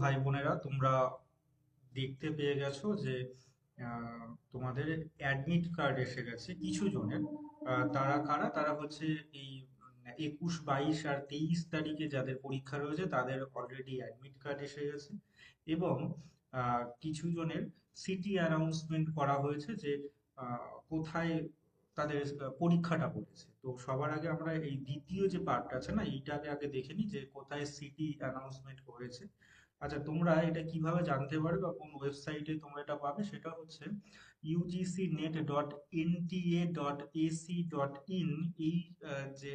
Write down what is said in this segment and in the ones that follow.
ভাই বোনেরা, তোমরা দেখতে পেয়ে গেছো যে তোমাদের অ্যাডমিট কার্ড এসে গেছে কিছু জনের। তারা কারা? তারা হচ্ছে এই 21, 22 আর 23 তারিখে যাদের পরীক্ষা রয়েছে তাদের অলরেডি অ্যাডমিট কার্ড এসে গেছে। এবং কিছু জনের সিটি অ্যানাউন্সমেন্ট করা হয়েছে যে কোথায় তাদের পরীক্ষাটা পড়েছে। তো সবার আগে আমরা এই দ্বিতীয় যে পার্টটা আছে না, এইটাকে আগে দেখে নিই যে কোথায় সিটি অ্যানাউন্সমেন্ট হয়েছে। আচ্ছা, তোমরা এটা কিভাবে জানতে পারবে বা কোন ওয়েবসাইটে তোমরা এটা পাবে? সেটা হচ্ছে ugcnet.nta.ac.in। এই যে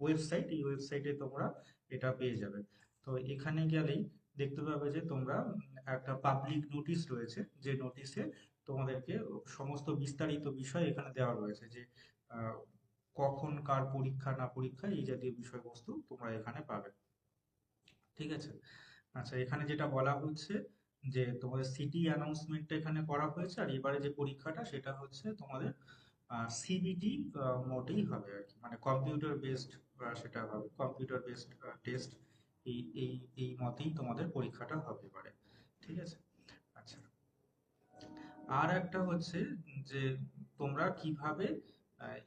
ওয়েবসাইট, এই ওয়েবসাইটে তোমরা এটা পেয়ে যাবে। তো এখানে গেলেই দেখতে পাবে যে তোমরা একটা পাবলিক নোটিশ রয়েছে, যে নোটিশে তোমাদেরকে সমস্ত বিস্তারিত বিষয় এখানে দেওয়া রয়েছে, যে আহ, কখন কার পরীক্ষা না পরীক্ষা এই জাতীয় বিষয়বস্তু তোমরা এখানে পাবে। ঠিক আছে। আচ্ছা, এখানে যেটা বলা হচ্ছে যে তোমাদের সিটি অ্যানাউন্সমেন্টটা এখানে করা হয়েছে, আর এবারে যে পরীক্ষাটা সেটা হচ্ছে তোমাদের সিবিটি মোডেই হবে আর কি, মানে কম্পিউটার বেসড। সেটা হবে কম্পিউটার বেসড টেস্ট। এই এই এই মতেই তোমাদের পরীক্ষাটা হবে এবারে। ঠিক আছে। আচ্ছা, আর একটা হচ্ছে যে তোমরা কিভাবে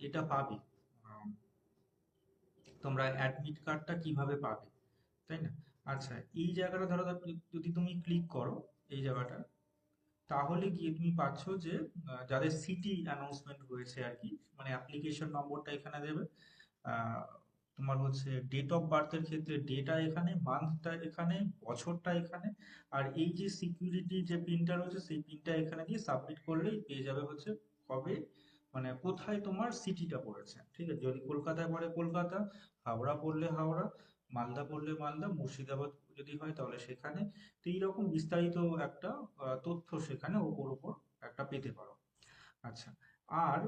এটা পাবে, আহ, তোমরা অ্যাডমিট কার্ডটা কিভাবে পাবে, তাই না? আচ্ছা, এই জায়গাটা ধরো যদি তুমি ক্লিক করো এই জায়গাটা, তাহলে গিয়ে তুমি পাচ্ছ যে যাদের সিটি অ্যানাউন্সমেন্ট হয়েছে আর কি, মানে অ্যাপ্লিকেশন নম্বরটা এখানে দেবে। আহ, তোমার হচ্ছে ডেট অফ বার্থের ক্ষেত্রে ডেটা এখানে, মান্থটা এখানে, বছরটা এখানে, আর এই যে সিকিউরিটি যে পিনটা রয়েছে সেই পিনটা এখানে দিয়ে সাবমিট করলেই পেয়ে যাবে হচ্ছে কবে, মানে কোথায় তোমার সিটিটা পড়েছে। ঠিক আছে, যদি কলকাতায় পড়ে কলকাতা, হাওড়া পড়লে হাওড়া, মালদা পড়লে মালদা, মুর্শিদাবাদ যদি হয় তাহলে সেখানে। তো এইরকম বিস্তারিত একটা তথ্য সেখানে ওপর ওপর একটা পেতে পারো। আচ্ছা, আর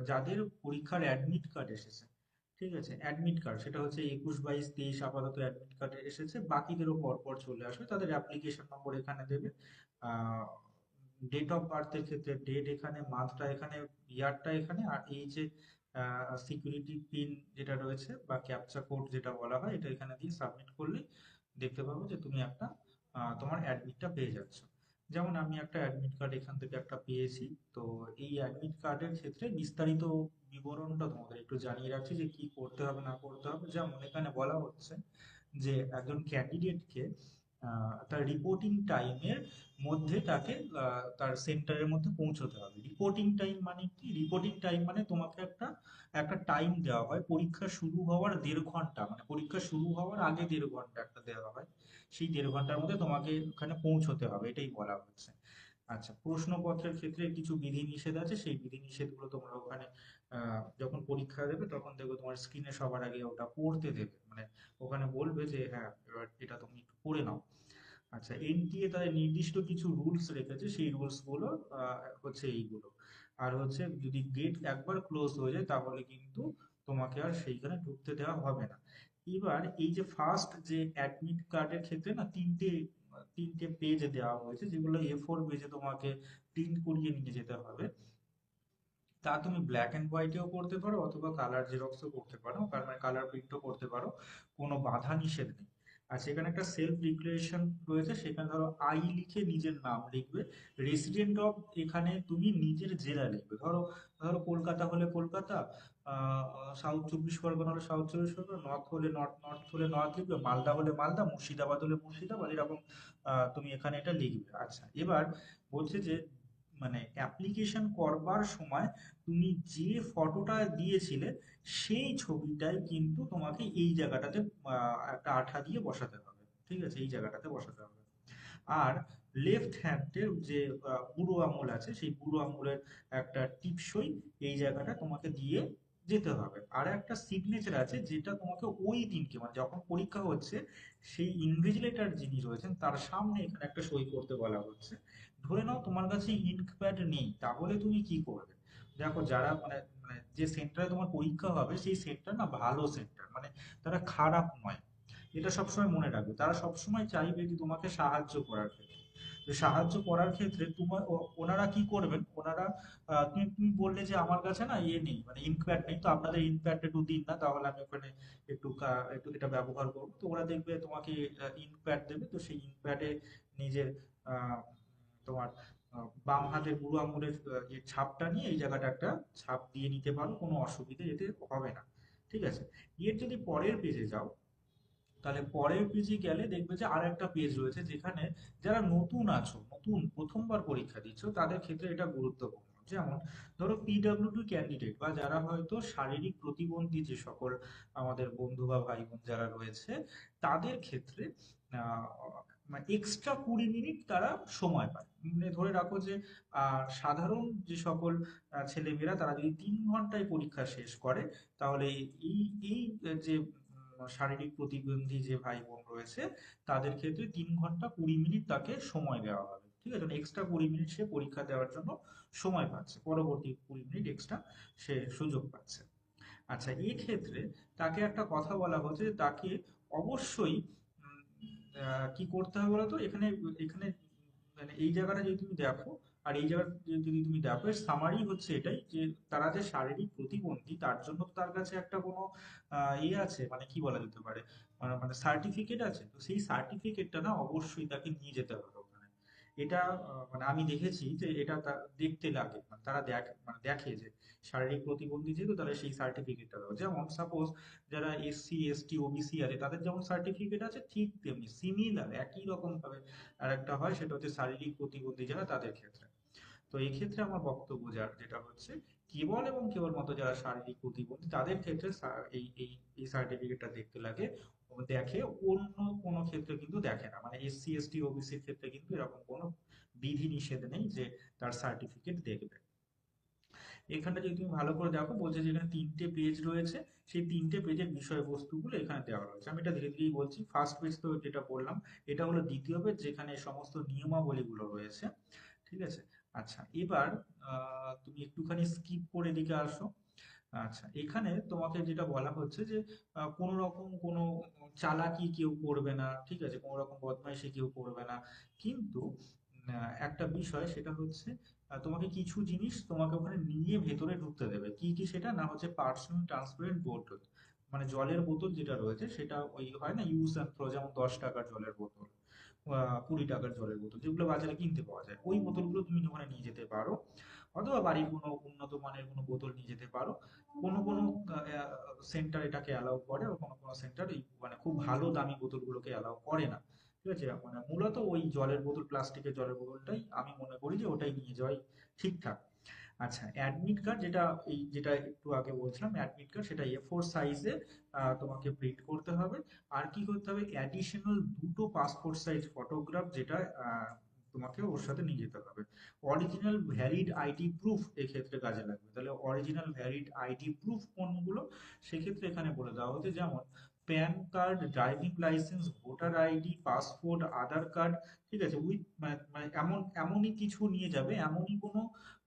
যাদের পরীক্ষার অ্যাডমিট কার্ড এসেছে, ঠিক আছে, অ্যাডমিট কার্ড সেটা হচ্ছে 21, 22, 23 আপাতত অ্যাডমিট কার্ড এসেছে, বাকিদেরও পর পর চলে আসবে, তাদের অ্যাপ্লিকেশন নম্বর এখানে দেবে। ডেট অফ বার্থের ক্ষেত্রে ডেট এখানে, মান্থটা এখানে, ইয়ারটা এখানে, আর এই যে সিকিউরিটি পিন যেটা রয়েছে বা ক্যাপচা কোড যেটা বলা হয় এটা এখানে দিয়ে সাবমিট করলে দেখতে পাবো যে তুমি একটা তোমার অ্যাডমিটটা পেয়ে যাচ্ছ। যেমন আমি একটা অ্যাডমিট কার্ড এখান থেকে একটা পেয়েছি। তো এই অ্যাডমিট কার্ডের ক্ষেত্রে বিস্তারিত বিবরণটা তোমাদের একটু জানিয়ে রাখছি যে কি করতে হবে না করতে হবে। যেমন এখানে বলা হচ্ছে যে একজন ক্যান্ডিডেটকে তার রিপোর্টিং টাইমের মধ্যে তাকে তার সেন্টারের মধ্যে পৌঁছতে হবে। রিপোর্টিং টাইম মানে কি? রিপোর্টিং টাইম মানে তোমাকে একটা একটা টাইম দেওয়া হয়, পরীক্ষা শুরু হওয়ার 1.5 ঘন্টা, মানে পরীক্ষা শুরু হওয়ার আগে 1.5 ঘন্টা একটা দেওয়া হয়। সেই 1.5 ঘন্টার মধ্যে তোমাকে ওখানে পৌঁছতে হবে, এটাই বলা হচ্ছে। আচ্ছা, প্রশ্নপত্রের ক্ষেত্রে কিছু বিধিনিষেধ আছে, সেই বিধিনিষেধগুলো তোমরা ওখানে যখন পরীক্ষা দেবে তখন দেখবে তোমার স্ক্রিনে সবার আগে ওটা পড়তে দেবে, মানে ওখানে বলবে যে হ্যাঁ এবার এটা তুমি একটু পড়ে নাও। আচ্ছা, এনটিএ তাদের নির্দিষ্ট কিছু রুলস রেখেছে, সেই রুলস গুলো হচ্ছে এইগুলো। আর হচ্ছে যদি গেট একবার ক্লোজ হয়ে যায় তাহলে কিন্তু তোমাকে আর সেইখানে ঢুকতে দেওয়া হবে না। এবার এই যে ফার্স্ট যে অ্যাডমিট কার্ডের ক্ষেত্রে না তিনটে তিনটে পেজ দেওয়া হয়েছে, যেগুলো A4 পেজে তোমাকে প্রিন্ট করিয়ে নিয়ে যেতে হবে। তা তুমি ব্ল্যাক অ্যান্ড হোয়াইটেও করতে পারো অথবা কালার জেরক্সও করতে পারো, মানে কালার প্রিন্টও করতে পারো, কোনো বাধা নিষেধ নেই। আর সেখানে একটা সেলফ ডিক্লারেশন রয়েছে, সেখানে ধরো আই লিখে নিজের নাম লিখবে। রেসিডেন্ট অফ এখানে তুমি নিজের জেলা লিখবে। ধরো ধরো কলকাতা হলে কলকাতা, সাউথ চব্বিশ পরগনা হলে সাউথ চব্বিশ পরগনা, নর্থ হলে নর্থ, নর্থ হলে নর্থ লিখবে, মালদা হলে মালদা, মুর্শিদাবাদ হলে মুর্শিদাবাদ, এরকম তুমি এখানে এটা লিখবে। আচ্ছা, এবার বলছে যে মানে অ্যাপ্লিকেশন করবার সময় তুমি যে ফটোটা দিয়েছিলে সেই ছবিটাই কিন্তু তোমাকে এই জায়গাটাতে একটা আঠা দিয়ে বসাতে হবে। ঠিক আছে, এই জায়গাটাতে বসাতে হবে। আর লেফট হ্যান্ডের যে বুড়ো আঙুল আছে সেই বুড়ো আঙুলের একটা টিপসই এই জায়গাটা তোমাকে দিয়ে যেতে হবে। আর একটা সিগনেচার আছে যেটা তোমাকে ওই দিনকে, মানে যখন পরীক্ষা হচ্ছে সেই ইনভিজিলেটর যিনি রয়েছেন তার সামনে এখানে একটা সই করতে বলা হচ্ছে। ধরে নাও তোমার কাছে ইঙ্ক প্যাড নেই, তাহলে তুমি কি করবে? দেখো, যারা মানে মানে যে সেন্টারে তোমার পরীক্ষা হবে সেই সেন্টার না ভালো সেন্টার, মানে তারা খারাপ নয়, এটা সবসময় মনে রাখবে। তারা সবসময় চাইবে যে তোমাকে সাহায্য করার ক্ষেত্রে। তো সাহায্য করার ক্ষেত্রে তোমার ওনারা কি করবেন, ওনারা তুমি তুমি বললে যে আমার কাছে না ইয়ে নেই, মানে ইনকপ্যাড নেই, তো আপনাদের ইনকপ্যাড একটু দিন না, তাহলে আমি ওখানে একটু এটা ব্যবহার করবো। তো ওরা দেখবে তোমাকে ইনকপ্যাড দেবে, তো সেই ইনকপ্যাডে নিজের আহ, তোমার বাম হাতের বুড়ো আঙুলের যে ছাপটা নিয়ে এই জায়গাটা একটা ছাপ দিয়ে নিতে পারো, কোনো অসুবিধা এতে হবে না। ঠিক আছে, এর যদি পরের পেজে যাও, তাহলে পরের পেজে গেলে দেখবে যে আর একটা পেজ রয়েছে, যেখানে যারা নতুন আছো, নতুন প্রথমবার পরীক্ষা দিচ্ছ, তাদের ক্ষেত্রে এটা গুরুত্বপূর্ণ। যেমন ধরো পিডব্লিউডি ক্যান্ডিডেট বা যারা হয়তো শারীরিক প্রতিবন্ধী যে সকল আমাদের বন্ধু বা ভাই বোন যারা রয়েছে, তাদের ক্ষেত্রে এক্সট্রা 20 মিনিট তারা সময় পায়। মানে ধরে রাখো যে সাধারণ যে সকল ছেলেমেয়েরা তারা যদি 3 ঘন্টায় পরীক্ষা শেষ করে, তাহলে এই এই যে শারীরিক প্রতিবন্ধী যে ভাই বোন রয়েছে, তাদের ক্ষেত্রে 3 ঘন্টা 20 মিনিট তাকে সময় দেওয়া হবে। ঠিক আছে, এক্সট্রা 20 মিনিট সে পরীক্ষা দেওয়ার জন্য সময় পাচ্ছে, পরবর্তী 20 মিনিট এক্সট্রা সে সুযোগ পাচ্ছে। আচ্ছা, এই ক্ষেত্রে তাকে একটা কথা বলা হচ্ছে যে তাকে অবশ্যই কি করতে হবে বলতো, এখানে এখানে মানে এই জায়গাটা যদি তুমি দেখো, আর এই জায়গাটা যদি তুমি দেখো, এর সামারি হচ্ছে এটাই যে তারা যে শারীরিক প্রতিবন্ধী, তার জন্য তো তার কাছে একটা কোনো ইয়ে আছে, মানে কি বলা যেতে পারে, মানে সার্টিফিকেট আছে। তো সেই সার্টিফিকেটটা না অবশ্যই তাকে নিয়ে যেতে হবে ওখানে। এটা মানে আমি দেখেছি যে এটা দেখতে লাগে, মানে তারা দেখে যে শারীরিক প্রতিবন্ধী যেহেতু, তাহলে সেই সার্টিফিকেটটা দেওয়া। যেমন সাপোজ যারা এসসি এসটি ওবিসি আছে, তাদের যেমন সার্টিফিকেট আছে, ঠিক তেমনি সিমিলার একই রকম ভাবে আর একটা হয়, সেটা হচ্ছে শারীরিক প্রতিবন্ধী যারা, তাদের ক্ষেত্রে। তো এই ক্ষেত্রে আমার বক্তব্য যেটা হচ্ছে, কেবল এবং কেবলমাত্র যারা শারীরিক প্রতিবন্ধী, তাদের ক্ষেত্রে এই সার্টিফিকেটটা দেখতে লাগে, ও দেখে। অন্য কোনো ক্ষেত্রে কিন্তু দেখে না, মানে এসসি এসটি ওবিসির ক্ষেত্রে কিন্তু এরকম কোনো বিধি নিষেধ নেই যে তার সার্টিফিকেট দেখবে। এখানটা যদি তুমি ভালো করে দেখো, বলছে যে এখানে 3টে পেজ রয়েছে, সেই 3টে পেজের বিষয়বস্তুগুলো এখানে দেওয়া রয়েছে। আমি এটা ধীরে ধীরেই বলছি। ফার্স্ট পেজ তো যেটা বললাম, এটা হলো দ্বিতীয় পেজ, যেখানে সমস্ত নিয়মাবলীগুলো রয়েছে। ঠিক আছে। আচ্ছা, এবার তুমি একটুখানি স্কিপ করে এদিকে আসো। আচ্ছা, এখানে তোমাকে যেটা বলা হচ্ছে যে কোনো রকম কোনো চালাকি কেউ করবে না, ঠিক আছে, কোনো রকম বদমাইশি কেউ করবে না। কিন্তু একটা বিষয় সেটা হচ্ছে, তোমাকে কিছু জিনিস তোমাকে ওখানে নিয়ে ভেতরে ঢুকতে দেবে। কি কি সেটা না হচ্ছে পার্সোনাল ট্রান্সপারেন্ট বোতল, মানে জলের বোতল যেটা রয়েছে, সেটা ওই হয় না ইউজ অ্যান্ড থ্রো, যেমন 10 টাকার জলের বোতল, 20 টাকার জলের বোতল, যেগুলো বাজারে কিনতে পাওয়া যায়, ওই বোতলগুলো তুমি ওখানে নিয়ে যেতে পারো। অথবা বাড়ির কোনো উন্নত মানের কোনো বোতল নিয়ে যেতে পারো। কোনো কোনো সেন্টার এটাকে অ্যালাউ করে, আর কোনো কোনো সেন্টার এই মানে খুব ভালো দামি বোতলগুলোকে অ্যালাউ করে না। ঠিক আছে, মানে মূলত ওই জলের বোতল, প্লাস্টিকের জলের বোতলটাই আমি মনে করি যে ওটাই নিয়ে যাওয়াই ঠিকঠাক। আচ্ছা, অ্যাডমিট কার্ড, যেটা একটু আগে বলছিলাম, অ্যাডমিট কার্ড সেটা A4 সাইজে তোমাকে প্রিন্ট করতে হবে। আর কি করতে হবে, অ্যাডিশনাল 2টো পাসপোর্ট সাইজ ফটোগ্রাফ, যেটা তোমাকে ওর সাথে নিয়ে যেতে হবে। অরিজিনাল ভ্যালিড আইডি প্রুফ এক্ষেত্রে কাজে লাগবে। তাহলে অরিজিনাল ভ্যালিড আইডি প্রুফ কোনগুলো, সেক্ষেত্রে এখানে বলে দেওয়া হচ্ছে, যেমন PAN card, driving licence, voter ID, passport, Aadhaar card. ঠিক আছে, উইথ মানে এমনই কিছু নিয়ে যাবে, এমনই কোনো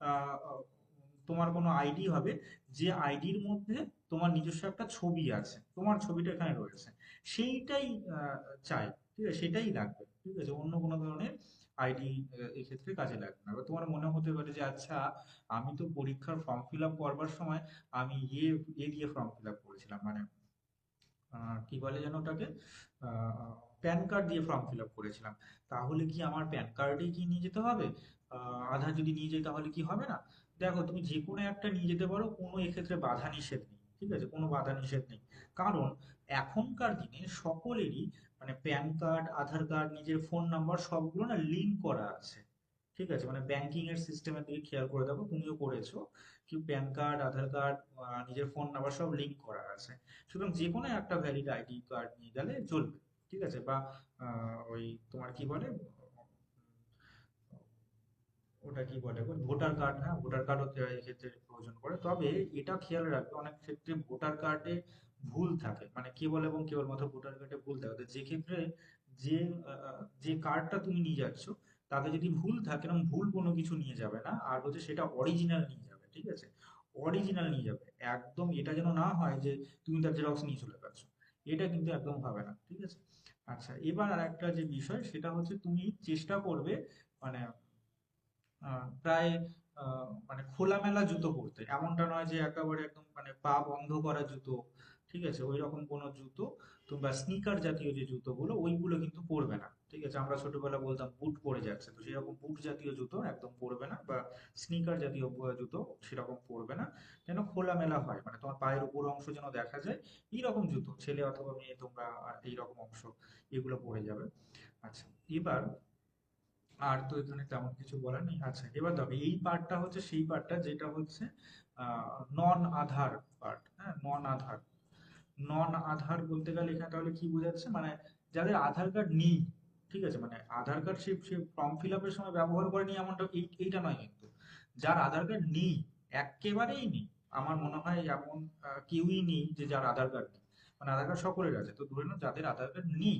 আহ, আহ, তোমার কোনো আইডি হবে, যে আইডির মধ্যে তোমার নিজস্ব একটা ছবি আছে, তোমার ছবিটা এখানে রয়েছে, সেইটাই চাই। ঠিক আছে, সেটাই লাগবে। ঠিক আছে, অন্য কোনো ধরনের আইডি এক্ষেত্রে কাজে লাগবে না। এবার তোমার মনে হতে পারে যে আচ্ছা, আমি তো পরীক্ষার ফর্ম ফিল আপ করবার সময় আমি এ দিয়ে ফর্ম ফিল আপ করেছিলাম, মানে কি বলে যেন ওটাকে, প্যান কার্ড দিয়ে ফর্ম ফিল আপ করেছিলাম, তাহলে কি আমার প্যান কার্ডই কি নিয়ে যেতে হবে? আধার যদি নিয়ে যাই তাহলে কি হবে না? দেখো, তুমি যে কোনো একটা নিয়ে যেতে পারো, কোনো এক্ষেত্রে বাধা নিষেধ নেই। ঠিক আছে, কোনো বাধা নিষেধ নেই। কারণ এখনকার দিনে সকলেরই মানে প্যান কার্ড, আধার কার্ড, নিজের ফোন নাম্বার সবগুলো না লিঙ্ক করা আছে। ঠিক আছে, মানে ব্যাংকিং এর সিস্টেমের দিকে খেয়াল করে দেখো, তুমিও করেছো কি, প্যান কার্ড, আধার কার্ড, নিজের ফোন নাম্বার সব লিঙ্ক করা আছে। সুতরাং যে কোনো একটা ভ্যালিড আইডি কার্ড নিয়ে গেলে চলবে। ঠিক আছে, বা ওই তোমার কি বলে, ওটা কি বলে গো, ভোটার কার্ড। হ্যাঁ, ভোটার কার্ডও এক্ষেত্রে প্রয়োজন পড়ে। তবে এটা খেয়াল রাখবে, অনেক ক্ষেত্রে ভোটার কার্ডে ভুল থাকে, মানে কেবল এবং কেবলমাত্র ভোটার কার্ডে ভুল থাকে। তো যে ক্ষেত্রে যে যে কার্ডটা তুমি নিয়ে যাচ্ছ, তাতে যদি ভুল থাকে, এরকম ভুল কোনো কিছু নিয়ে যাবে না। আর হচ্ছে সেটা অরিজিনাল নিয়ে যাবে। ঠিক আছে, অরিজিনাল নিয়ে যাবে একদম। এটা যেন না হয় যে তুমি তার জেরক্স নিয়ে চলে গেছো, এটা কিন্তু একদম হবে না। ঠিক আছে। আচ্ছা, এবার আর একটা যে বিষয়, সেটা হচ্ছে তুমি চেষ্টা করবে মানে প্রায় মানে খোলামেলা জুতো পরতে, এমনটা নয় যে একেবারে একদম মানে পা বন্ধ করা জুতো, ঠিক আছে, ওই রকম কোনো জুতো কিংবা স্নিকার জাতীয় যে জুতোগুলো ওইগুলো কিন্তু পরবে না, ঠিক আছে। আমরা ছোটবেলা বলতাম বুট পরে যাচ্ছে, তো সেরকম বুট জাতীয় জুতো একদম পরবে না, বা স্নিকার জাতীয় জুতো সেরকম পরবে না, যেন খোলামেলা হয়, মানে তোমার পায়ের উপর অংশ যেন দেখা যায়, এইরকম জুতো ছেলে অথবা মেয়ে তোমরা এইরকম অংশ এগুলো পরে যাবে। আচ্ছা, এবার আর তো এখানে তেমন কিছু বলার নেই। আচ্ছা, এবার দেখো এই পার্টটা হচ্ছে সেই পার্টটা যেটা হচ্ছে নন আধার পার্ট। হ্যাঁ, নন আধার। নন আধার বলতে গেলে এখানে তাহলে কি বোঝাচ্ছে, মানে যাদের আধার কার্ড নেই, ঠিক আছে, মানে আধার কার্ড সে সে ফর্ম ফিল আপের সময় ব্যবহার করেনি এমনটা এইটা নয় কিন্তু, যার আধার কার্ড নেই, একেবারেই নেই, আমার মনে হয় এমন কেউই নেই যে যার আধার কার্ড নেই, মানে আধার কার্ড সকলের আছে, তো ধরে নাও যাদের আধার কার্ড নেই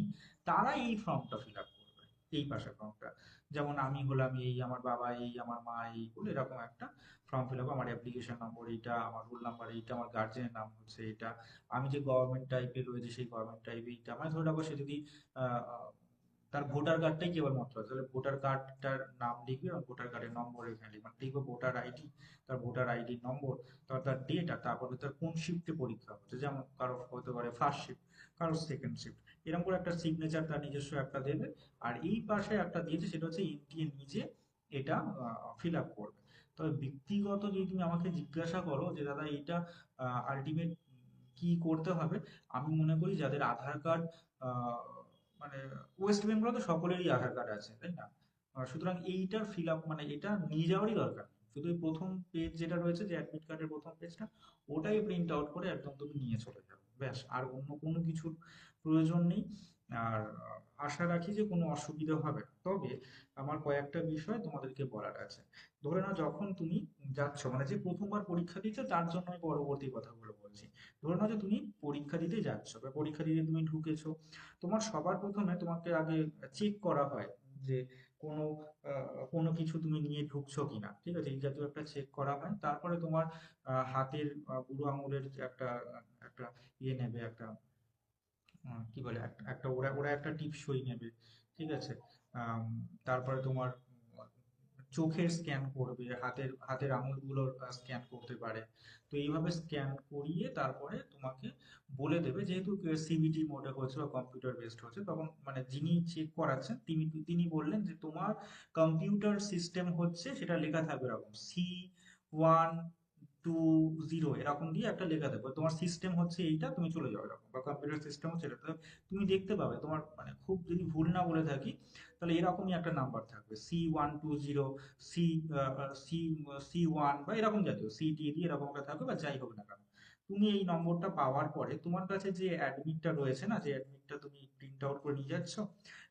তারা এই ফর্মটা ফিল আপ করবে, এই পাশের ফর্মটা। যেমন আমি হলাম এই, আমার বাবা এই, আমার মা এই বলে এরকম একটা ফর্ম ফিল আপ, আমার অ্যাপ্লিকেশন নম্বর এইটা, আমার রোল নাম্বার এইটা, আমার গার্জেনের নাম হচ্ছে এটা, আমি যে গভর্নমেন্ট টাইপের রয়েছে সেই গভর্নমেন্ট টাইপ এইটা, মানে ধরে রাখো সে যদি আহ, আহ, তার ভোটার কার্ডটাই কেবলমাত্র আছে, তাহলে ভোটার কার্ডটার নাম লিখবে এবং ভোটার কার্ডের নম্বর এখানে লিখবে, মানে লিখবে ভোটার আইডি, তার ভোটার আইডি নম্বর, তার ডেট, আর তারপরে তার কোন শিফটে পরীক্ষা হচ্ছে, যেমন কারো হতে পারে ফার্স্ট শিফট, কারো সেকেন্ড শিফট, এরকম করে একটা সিগনেচার তার নিজস্ব একটা দেবে। আর এই পাশে একটা দিয়েছে সেটা হচ্ছে এনটিএ নিজে এটা ফিল আপ করবে। তবে ব্যক্তিগত যদি তুমি আমাকে জিজ্ঞাসা করো যে দাদা এইটা আলটিমেট কি করতে হবে, আমি মনে করি যাদের আধার কার্ড মানে ওয়েস্ট বেঙ্গলে তো সকলেরই আধার কার্ড আছে, তাই না? সুতরাং এইটার ফিল আপ মানে এটা নিয়ে যাওয়ারই দরকার নেই। শুধু এই প্রথম পেজ যেটা রয়েছে যে অ্যাডমিট কার্ডের প্রথম পেজটা, ওটাই প্রিন্ট আউট করে একদম তুমি নিয়ে চলে যাবে, ব্যাস, আর অন্য কোনো কিছুর প্রয়োজন নেই। আর আশা রাখি যে কোনো অসুবিধা হবে না। তবে আমার কয়েকটা বিষয় তোমাদেরকে বলার আছে। ধরে নাও যখন তুমি যাচ্ছ, মানে যে প্রথমবার পরীক্ষা দিচ্ছ তার জন্য আমি পরবর্তী কথাগুলো বলছি। ধরে নাও যে তুমি পরীক্ষা দিতে যাচ্ছ বা পরীক্ষা দিতে তুমি ঢুকেছো, তোমার সবার প্রথমে তোমাকে আগে চেক করা হয় যে কোনো কোনো কিছু তুমি নিয়ে ঢুকছো কিনা, ঠিক আছে, এই জাতীয় একটা চেক করা হয়। তারপরে তোমার হাতের বুড়ো আঙুলের যে একটা একটা ইয়ে নেবে, একটা কি বলে, একটা একটা ওরা ওরা একটা টিপ সই নেবে, ঠিক আছে। আম, তারপরে তোমার চোখের স্ক্যান করবে, হাতের হাতের আঙুলগুলোর স্ক্যান করতে পারে। তো এইভাবে স্ক্যান করিয়ে তারপরে তোমাকে বলে দেবে, যেহেতু সিবিটি মোডে হচ্ছে বা কম্পিউটার বেসড হচ্ছে, তখন মানে যিনি চেক করাচ্ছেন তিনি তিনি বললেন যে তোমার কম্পিউটার সিস্টেম হচ্ছে, সেটা লেখা থাকবে এরকম C120 এরকম দিয়ে একটা লেখা থাকবে, তোমার সিস্টেম হচ্ছে এইটা, তুমি চলে যাও এরকম, বা কম্পিউটার সিস্টেম হচ্ছে এটা। তো তুমি দেখতে পাবে তোমার মানে খুব যদি ভুল না বলে থাকি, তাহলে এরকমই একটা নাম্বার থাকবে C120, সি সি C1 বা এরকম জাতীয় সিটি দিয়ে এরকম একটা থাকবে, বা যাই হোক না কেন। তুমি এই নম্বরটা পাওয়ার পরে তোমার কাছে যে অ্যাডমিটটা রয়েছে না, যে অ্যাডমিটটা তুমি প্রিন্ট আউট করে নিয়ে যাচ্ছ,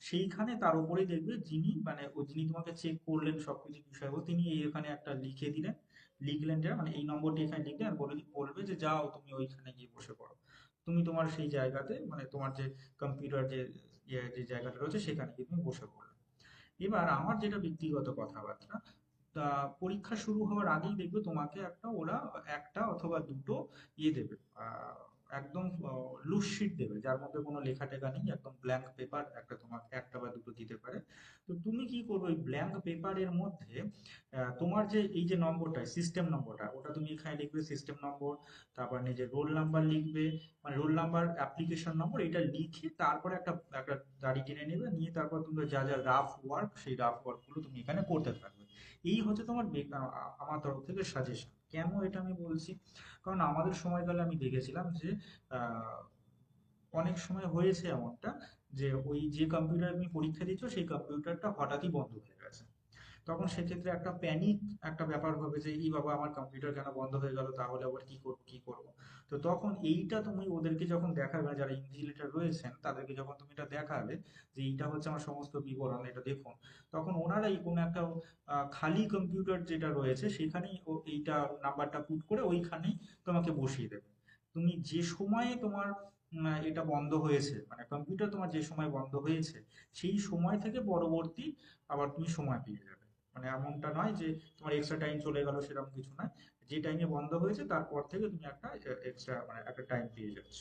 সেইখানে তার উপরেই দেখবে যিনি মানে ওই যিনি তোমাকে চেক করলেন সবকিছু বিষয়বস্তু, তিনি এখানে একটা লিখে দিলেন, লিখলেন যে মানে এই নম্বরটি এখানে লিখলেন, আর বলবে যে যাও তুমি ওইখানে গিয়ে বসে পড়ো। তুমি তোমার সেই জায়গাতে মানে তোমার যে কম্পিউটার যে যে জায়গাটা রয়েছে সেখানে গিয়ে তুমি বসে পড়লে। এবার আমার যেটা ব্যক্তিগত কথাবার্তা, তা পরীক্ষা শুরু হওয়ার আগেই দেখবে তোমাকে একটা ওরা একটা অথবা দুটো ইয়ে দেবে, একদম লুজ শিট দেবে, যার মধ্যে কোনো লেখা টেখা নেই, একদম ব্ল্যাঙ্ক পেপার একটা তোমাকে একটা বা দুটো দিতে পারে। তো তুমি কি করবে, ওই ব্ল্যাঙ্ক পেপারের মধ্যে তোমার যে এই যে নম্বরটা, সিস্টেম নম্বরটা, ওটা তুমি এখানে লিখবে সিস্টেম নম্বর, তারপর নিজের রোল নাম্বার লিখবে, মানে রোল নাম্বার অ্যাপ্লিকেশন নম্বর এটা লিখে তারপরে একটা একটা দাড়ি টেনে নেবে, নিয়ে তারপর তুমি যা যা রাফ ওয়ার্ক সেই রাফ ওয়ার্ক গুলো তুমি এখানে করতে থাকবে। এই হচ্ছে তোমার আমার তরফ থেকে সাজেশন। কেন এটা আমি বলছি, কারণ আমাদের সময়কালে আমি দেখেছিলাম যে আহ, অনেক সময় হয়েছে এমনটা যে ওই যে কম্পিউটার তুমি পরীক্ষা দিচ্ছ সেই কম্পিউটারটা হঠাৎই বন্ধ হয়ে গেছে। তখন সেক্ষেত্রে একটা প্যানিক একটা ব্যাপার হবে যে এই বাবা আমার কম্পিউটার কেন বন্ধ হয়ে গেল, তাহলে আবার কি করব কি করব। তো তখন এইটা তুমি ওদেরকে যখন দেখাবে, যারা ইনভিজিলেটর রয়েছেন তাদেরকে যখন তুমি এটা দেখাবে যে এইটা হচ্ছে আমার সমস্ত বিবরণ, এটা দেখুন, তখন ওনারাই কোনো একটা খালি কম্পিউটার যেটা রয়েছে সেখানেই এইটা নাম্বারটা পুট করে ওইখানেই তোমাকে বসিয়ে দেবে। তুমি যে সময়ে তোমার এটা বন্ধ হয়েছে, মানে কম্পিউটার তোমার যে সময় বন্ধ হয়েছে সেই সময় থেকে পরবর্তী আবার তুমি সময় পেয়ে যাবে। মানে এমনটা নয় যে তোমার এক্সট্রা টাইম চলে গেল, সেরকম কিছু নয়, যে টাইমে বন্ধ হয়েছে তারপর থেকে তুমি একটা এক্সট্রা মানে একটা টাইম পেয়ে যাচ্ছ।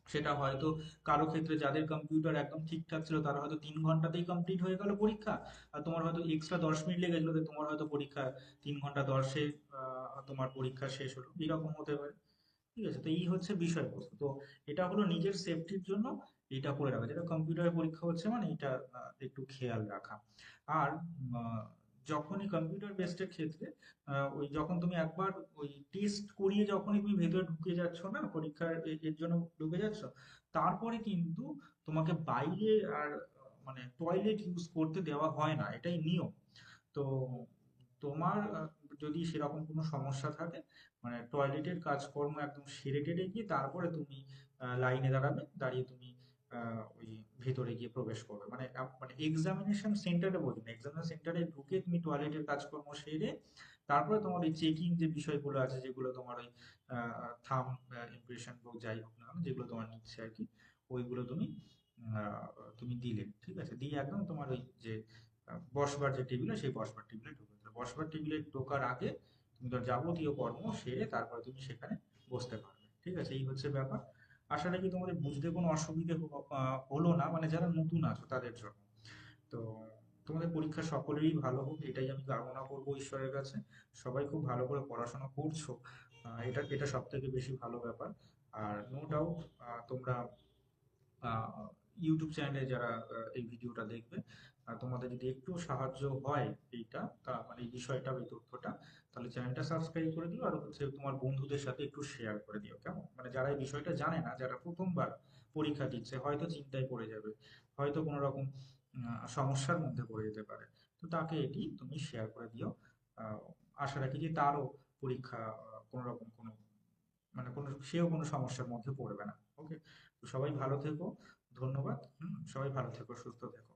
সেটা হয়তো কারো ক্ষেত্রে যাদের কম্পিউটার একদম ঠিকঠাক ছিল তারা হয়তো 3 ঘন্টাতেই কমপ্লিট হয়ে গেল পরীক্ষা, আর তোমার হয়তো এক্সট্রা 10 মিনিট লেগেছিল, তো তোমার হয়তো পরীক্ষা 3 ঘন্টা 10-এ তোমার পরীক্ষা শেষ হলো, এরকম হতে পারে। ঠিক আছে, তো এই হচ্ছে বিষয়বস্তু। তো এটা হলো নিজের সেফটির জন্য এটা করে রাখা, যেটা কম্পিউটারে পরীক্ষা হচ্ছে মানে এটা একটু খেয়াল রাখা। আর যখনই কম্পিউটার বেসডের ক্ষেত্রে ওই যখন তুমি একবার ওই টেস্ট করিয়ে যখনই তুমি ভেতরে ঢুকে যাচ্ছ না পরীক্ষার এর জন্য ঢুকে যাচ্ছ, তারপরে কিন্তু তোমাকে বাইরে আর মানে টয়লেট ইউজ করতে দেওয়া হয় না, এটাই নিয়ম। তো তোমার যদি সেরকম কোনো সমস্যা থাকে, মানে টয়লেটের কাজকর্ম একদম সেরে টেরে গিয়ে তারপরে তুমি লাইনে দাঁড়াবে, দাঁড়িয়ে তুমি ওই ভেতরে গিয়ে প্রবেশ করবে, মানে মানে এক্সামিনেশন সেন্টারে বলবেন, এক্সামিনেশন সেন্টারে ঢুকে তুমি টয়লেটের কাজকর্ম সেরে তারপরে তোমার ওই চেকিং যে বিষয়গুলো আছে, যেগুলো তোমার ওই থাম ইমপ্রেশন হোক যাই হোক না কেন, যেগুলো তোমার নিচ্ছে আর কি, ওইগুলো তুমি আহ, তুমি দিলে, ঠিক আছে, দিয়ে একদম তোমার ওই যে বসবার যে টেবিলে, সেই বসবার টেবিলে ঢুকে গেলে, বসবার টেবিলে ঢোকার আগে তুমি তার যাবতীয় কর্ম সেরে তারপরে তুমি সেখানে বসতে পারবে। ঠিক আছে, এই হচ্ছে ব্যাপার। আশা রাখি তোমাদের বুঝতে কোনো অসুবিধে হলো না, মানে যারা নতুন আছো তাদের জন্য। তো তোমাদের পরীক্ষা সকলেরই ভালো হোক, এটাই আমি কামনা করবো ঈশ্বরের কাছে। সবাই খুব ভালো করে পড়াশোনা করছো, এটা এটা সব থেকে বেশি ভালো ব্যাপার। আর নো ডাউট তোমরা ইউটিউব চ্যানেলে যারা এই ভিডিওটা দেখবে, তোমাদের যদি একটু সাহায্য হয় এইটা, মানে এই বিষয়টা এই তথ্যটা, তাহলে চ্যানেলটা সাবস্ক্রাইব করে দিও, আর হচ্ছে তোমার বন্ধুদের সাথে একটু শেয়ার করে দিও, কেমন, মানে যারা এই বিষয়টা জানে না, যারা প্রথমবার পরীক্ষা দিচ্ছে, হয়তো চিন্তায় পড়ে যাবে, হয়তো কোনো রকম সমস্যার মধ্যে পড়ে যেতে পারে, তো তাকে এটি তুমি শেয়ার করে দিও। আহ, আশা রাখি যে তারও পরীক্ষা কোনো রকম কোনো মানে কোনো সেও কোনো সমস্যার মধ্যে পড়বে না। ওকে, তো সবাই ভালো থেকো, ধন্যবাদ। সবাই ভালো থেকো, সুস্থ থেকো।